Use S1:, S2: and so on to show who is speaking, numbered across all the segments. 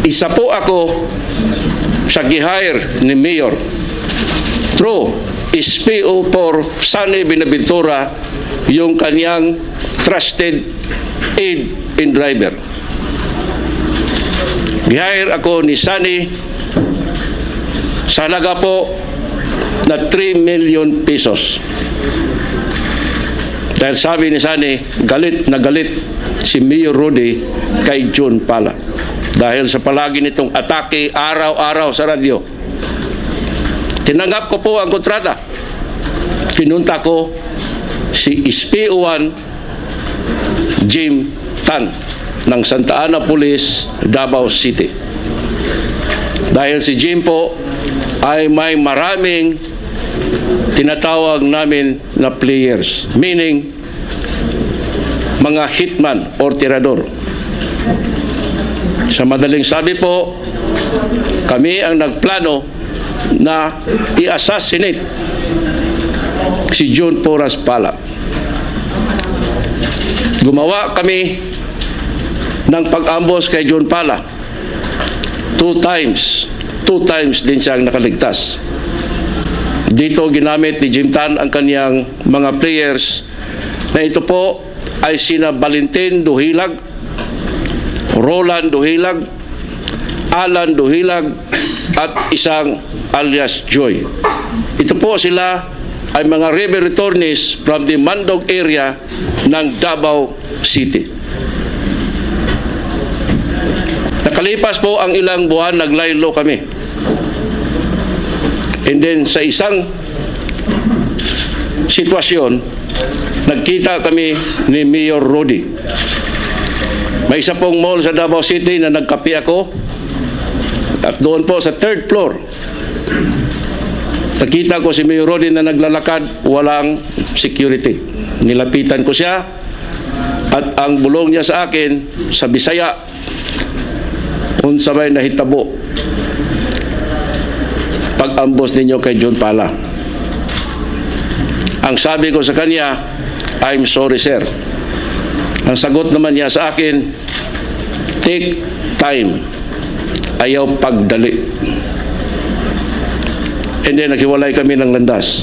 S1: Isa po ako sa gihire ni Mayor through SPO for Sunny Binaventura, yung kanyang trusted aid and driver. Gihire ako ni Sunny sa halaga po na 3 million pesos. Dahil sabi ni Sunny, galit na galit si Mayor Rudy kay John Pala. Dahil sa palagi nitong atake araw-araw sa radyo. Tinanggap ko po ang kontrata. Pinunta ko si SPO1 Jim Tan ng Santa Ana Police, Davao City. Dahil si Jim po ay may maraming tinatawag namin na players, meaning mga hitman or tirador. Sa madaling sabi po, kami ang nagplano na i-assassinate si John Porras Pala. Gumawa kami ng pag-ambos kay John Pala. 2 times din siyang nakaligtas. Dito ginamit ni Jim Tan ang kaniyang mga players na ito po ay sina Valentin Duhilag, Roland Duhilag, Alan Duhilag, at isang alias Joy. Ito po sila ay mga rebel returnees from the Mandog area ng Davao City. Nakalipas po ang ilang buwan, naglaylo kami. And then sa isang sitwasyon, nagkita kami ni Mayor Rudy. May isa pong mall sa Davao City na nagkape ako. At doon po sa 3rd floor, nakita ko si Mayor Rudy na naglalakad, walang security. Nilapitan ko siya at ang bulong niya sa akin, sa Bisaya, unsabay nahitabo pag-ambos ninyo kay John Pala. Ang sabi ko sa kanya, I'm sorry sir. Ang sagot naman niya sa akin, take time. Ayaw pagdali. And then naghiwalay kami ng landas.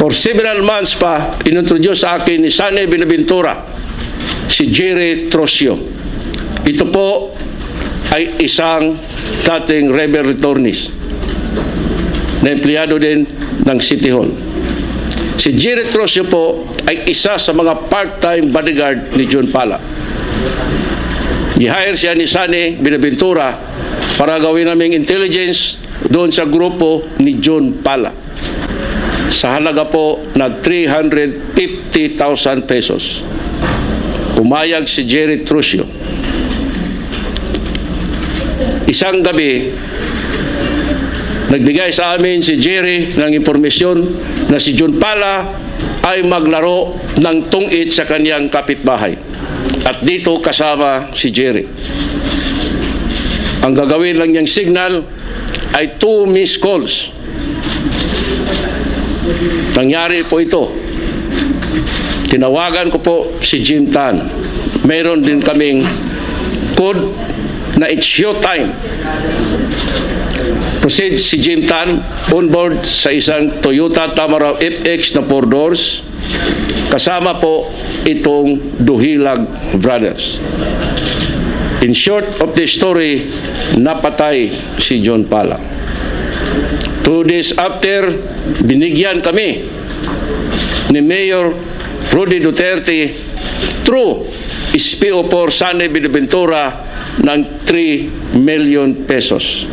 S1: For several months pa, inintroduce sa akin ni Sunny Binaventura si Jerry Trosio. Ito po ay isang dating rebel returnist na empleyado din ng City Hall. Si Jerry Trosio po ay isa sa mga part-time bodyguard ni John Pala. I-hire siya ni Sunny Binaventura para gawin naming intelligence doon sa grupo ni John Pala sa halaga po na 350,000 pesos. Umayag si Jerry Trosio. Isang gabi, nagbigay sa amin si Jerry ng impormasyon na si John Pala ay maglaro ng tungit sa kaniyang kapitbahay. At dito kasama si Jerry. Ang gagawin lang niyang signal ay 2 missed calls. Nangyari po ito. Tinawagan ko po si Jim Tan. Meron din kaming code na it's showtime. Proceed si Jim Tan on board sa isang Toyota Tamaraw FX na 4 doors. Kasama po itong Duhilag Brothers. In short of the story, napatay si John Pala. 2 days after, binigyan kami ni Mayor Rudy Duterte through SPO4 Sunny Binaventura ng 3 million pesos.